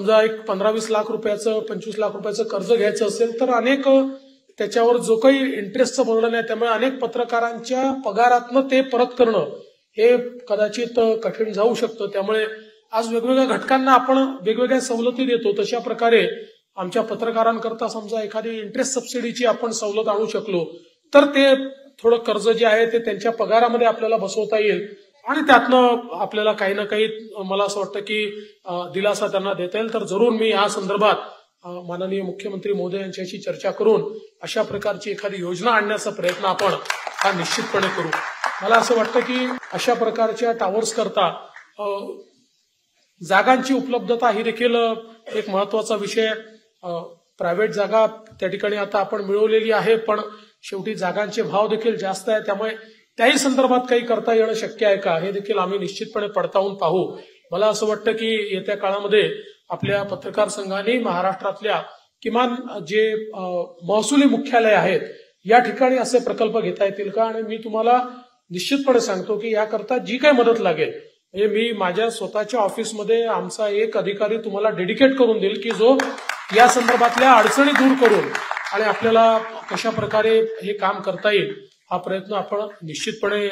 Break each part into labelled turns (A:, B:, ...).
A: समजा एक 15-20 लाख रुपयाचं 25 लाख रुपयाचं कर्ज घ्यायचं असेल तर अनेक त्याच्यावर जो काही इंटरेस्टचं बर्डन आहे त्यामुळे अनेक पत्रकारांच्या पगारातनं ते परत करणं हे कदाचित कठीण जाऊ शकतं। त्यामुळे आज वेगवेगळ्या घटकांना आपण वेगवेगळ्या सवलती देतो, तशा प्रकारे आमच्या पत्रकारांकरता समजा एखादी इंटरेस्ट सबसिडीची आपण सवलत आणू शकलो तर ते थोडं कर्ज जे आहे ते त्यांच्या पगारामध्ये आपल्याला बसवता येईल आणि त्यातनं आपल्याला काही ना काही मला असं वाटतं की दिलासा त्यांना देता येईल। तर जरूर मी या संदर्भात माननीय मुख्यमंत्री महोदय यांच्याशी चर्चा करून अशा प्रकारची एखादी योजना आणण्याचा प्रयत्न आपण हा निश्चितपणे करू। मला असं वाटतं की अशा प्रकारच्या टावर्स करता जागांची उपलब्धता ही देखील एक महत्वाचा विषय। प्रायव्हेट जागा त्या ठिकाणी आता आपण मिळवलेली आहे, पण शेवटी जागांचे भाव देखील जास्त आहे, त्यामुळे त्याही संदर्भात काही करता येणं शक्य आहे का हे देखील आम्ही निश्चितपणे पडताळून पाहू। मला असं वाटतं की येत्या काळामध्ये आपल्या पत्रकार संघाने महाराष्ट्रातल्या किमान जे महसुली मुख्यालय आहेत या ठिकाणी असे प्रकल्प घेता येतील का, आणि मी तुम्हाला निश्चितपणे सांगतो की याकरता जी काही मदत लागेल म्हणजे मी माझ्या स्वतःच्या ऑफिसमध्ये आमचा एक अधिकारी तुम्हाला डेडिकेट करून देईल की जो या संदर्भातल्या अडचणी दूर करून आणि आपल्याला कशा प्रकारे हे काम करता येईल हा प्रयत्न आपण निश्चितपणे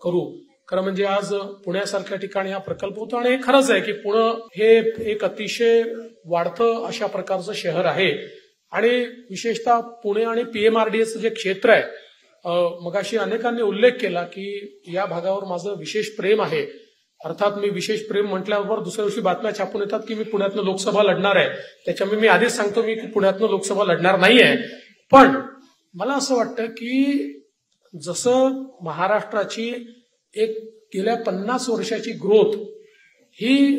A: करू। खरं म्हणजे आज पुण्यासारख्या ठिकाणी हा प्रकल्प होतो आणि हे खरंच आहे की पुणे हे एक अतिशय वाढतं अशा प्रकारचं शहर आहे आणि विशेषतः पुणे आणि पीएमआरडीएचं जे क्षेत्र आहे मगाशी अनेकांनी उल्लेख केला की या भागावर माझं विशेष प्रेम आहे। अर्थात मी विशेष प्रेम म्हटल्यावर दुसऱ्या दिवशी बातम्या छापून येतात की मी पुण्यातनं लोकसभा लढणार आहे, त्याच्यामुळे मी आधीच सांगतो मी पुण्यातनं लोकसभा लढणार नाहीये। पण मला असं वाटतं की जसं महाराष्ट्राची एक गेल्या 50 वर्षाची ग्रोथ ही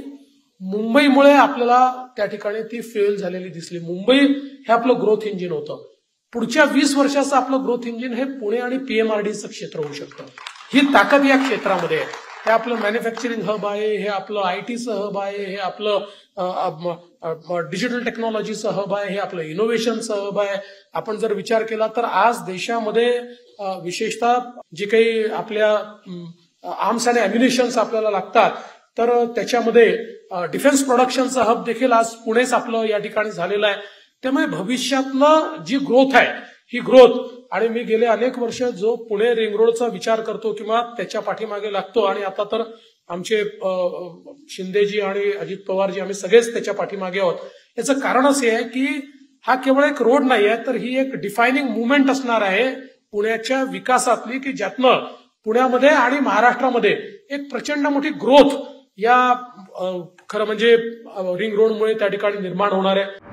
A: मुंबईमुळे आपल्याला त्या ठिकाणी ती फेल झालेली दिसली। मुंबई हे आपलं ग्रोथ इंजिन होतं, पुढच्या 20 वर्षाचं आपलं ग्रोथ इंजिन हे पुणे आणि पीएमआरडीचं क्षेत्र होऊ शकतं। ही ताकद या क्षेत्रामध्ये आहे। हे आपलं मॅन्युफॅक्चरिंग हब आहे, हे आपलं आयटीचं हब आहे, हे आपलं डिजिटल टेक्नॉलॉजीचं हब आहे, हे आपलं इनोव्हेशनचं हब आहे। आपण जर विचार केला तर आज देशामध्ये विशेषतः जे काही आपल्या आर्म्स आणि अम्युनिशन्स आपल्याला लागतात तर त्याच्यामध्ये डिफेन्स प्रोडक्शनचं हब देखील आज पुणेच आपलं या ठिकाणी झालेलं आहे। त्यामुळे भविष्यातलं जी ग्रोथ आहे ही ग्रोथ, आणि मी गेले अनेक वर्ष जो पुणे रिंग रोडचा विचार करतो किंवा त्याच्या पाठीमागे लागतो आणि आता तर आमचे शिंदेजी आणि अजित पवारजी आम्ही सगळेच त्याच्या पाठीमागे आहोत, याचं कारणच हे आहे की हा केवळ एक रोड नाही आहे तर ही एक डिफायनिंग मुवमेंट असणार आहे पुण्याच्या विकासातली की ज्यातनं पुण्यामध्ये आणि महाराष्ट्रामध्ये एक प्रचंड मोठी ग्रोथ या खरं म्हणजे रिंग रोडमुळे त्या ठिकाणी निर्माण होणार आहे।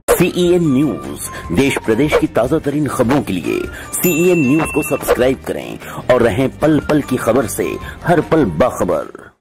B: CEN न्यूज देश प्रदेश की ताजा तरीन खबरों के लिए CEN न्यूज को सब्सक्राइब करें और रहें पल पल की खबर से हर पल बाखबर।